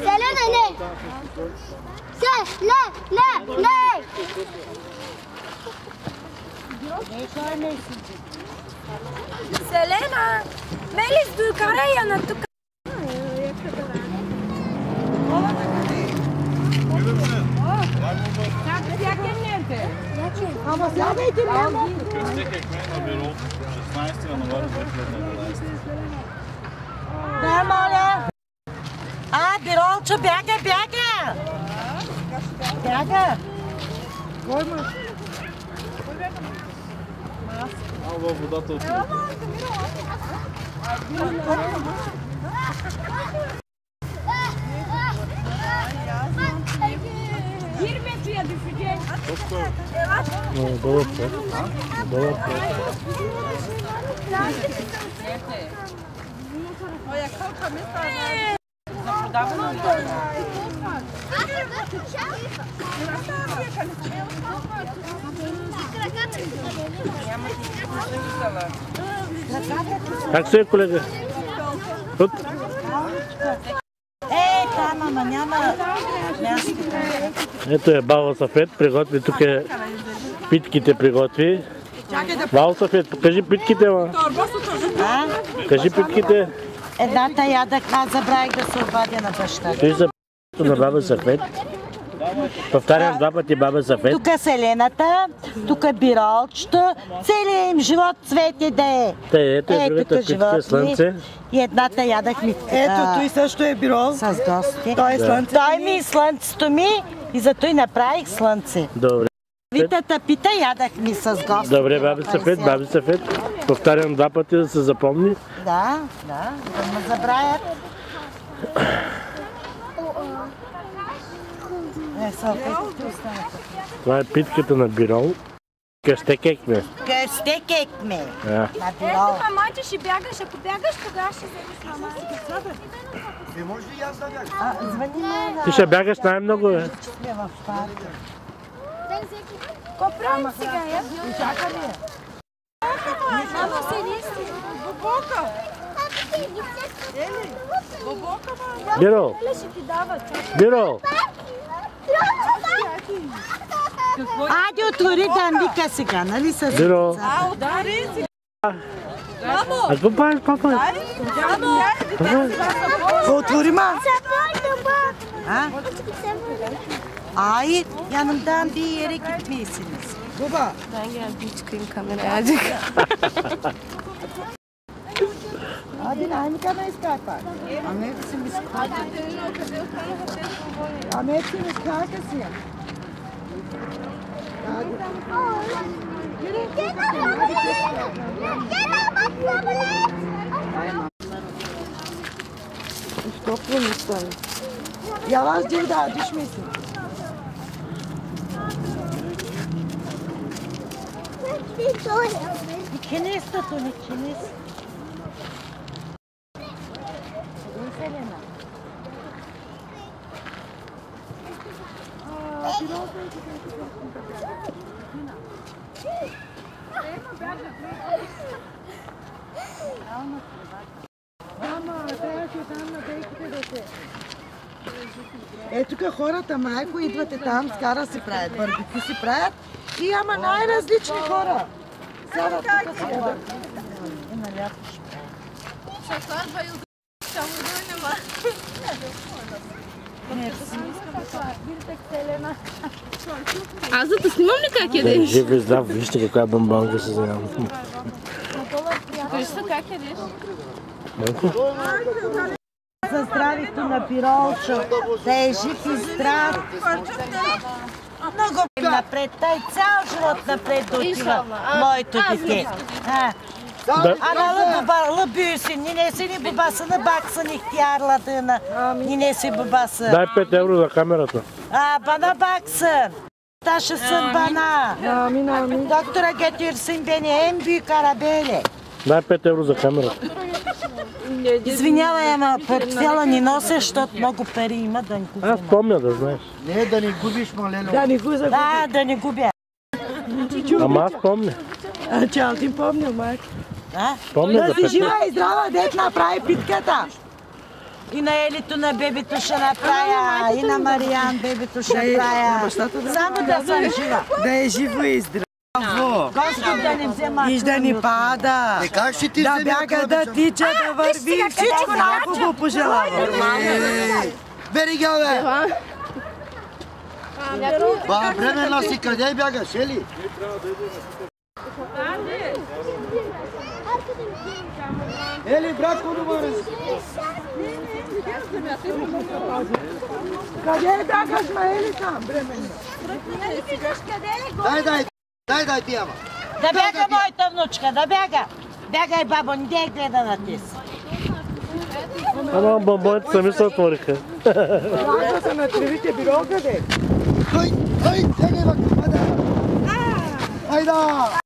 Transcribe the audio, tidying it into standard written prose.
Селена, не! Селена! Мелис, докарай я на тук. Ама сядайте, няма. Изтекахме на бюро 16 януари 2012. Да, моля. Биролчо, бяга! Бяга! Кой ма? Във водата отиде. Как се е, колега? Тут? Там, ама няма място. Ето е Бао Сафет, приготви тук е питките приготви. Бао Сафет, покажи питките, ма. Кажи питките. Едната ядах, аз забравих да се обадя на баща. Той са на баба Сафет. Повтарям два пъти баба Сафет. Тук е Селената, тук е Биролчето, целият им живот цвети да е. Ето е другата питка, слънце. И едната ядах ми. Ето, той също е Бирол. С гости. Той е слънце. Той ми и слънцето ми и зато и направих слънце. Добре. Витата пита ядах ми с гости. Добре, баба Сафет. Повтарям два пъти да се запомни. Да ме забравят. Това е питката на Бирол. Къщекекме. Къщекекме. На Бирол. Мамаче ще бягаш, ако бягаш, тогава ще вземеш мама. Не може ли аз да бягам? Звъни на... Ти ще бягаш най-много, бе. Сме в парка. Какво правим сега, я? Чакаме. Мамо, седи си. Бобока! Ели, бобока, ма! Бирол. Ще ти дава, чакай. Бирол. Айде отвори да вика сега, нали с... Бирол. Отвори си! Мамо! А какво правиш, папа? Мамо! Отвори, ма! Ай, yanımdan bir yere gitmeyesiniz. Baba! Ben gel bir çıkayım kameraya azıcık. Hadi aynı kamerayı çıkartmak. Ama hepsimiz Ama hepsimiz karkasıyız. Toplumun üstüne. Yavaş dur daha düşmesin. İkiniz tutun, ikiniz. Тук хората майко идвате там, скара си правят, барбекю си правят и ама най-различни хора. Сядат тук си ядат. Аз да те снимам ли как ядеш? Жив и здрав, вижте каква бомбонка се вземам. Вижте как ядеш? За здравето на Биролчо, да е жив и здрав. Много напред, тай цял живот напред да отива моето дете. Ана büyüsün, ninesini babasını baksın ihtiyarladığına. Ninesi babası. Дай 5 евро за камерата. Bana baksın. Taşısın bana. Amin amin. Doktora götürsün beni en büyük arabayla. Дай 5 евро за камерата. Извинявай, ама портфела ни нося, защото много пари има да ни го Аз помня, да знаеш. Не, да не губиш, малено. Да не го загубиш. Да не губя. Ама аз помня. Че ти помня, майка. Помня Да за си Петка. жива и здрава, дет направи питката. И на Елито на бебето ще направя, и на Мариан бебето ще направя. Само да съм жива. Да е живо и здраво. Господ да не взема. И да ни пада. Как ще ти Да вземе бяга, да тича, да върви. Всичко най го пожелавам. Бери ги, бе! Ба, бремена си, къде бягаш, Ели? Ели, брат, по-добре! Къде бягаш, ма Ели там, бремена? Дай ти, ама! Да бяга моята внучка, да бяга. Бягай, бабо, не дей гледа на ти си. Ама бомбоните сами се отвориха. Лага се на тревите, било къде? Хой, бягай, бак, айда!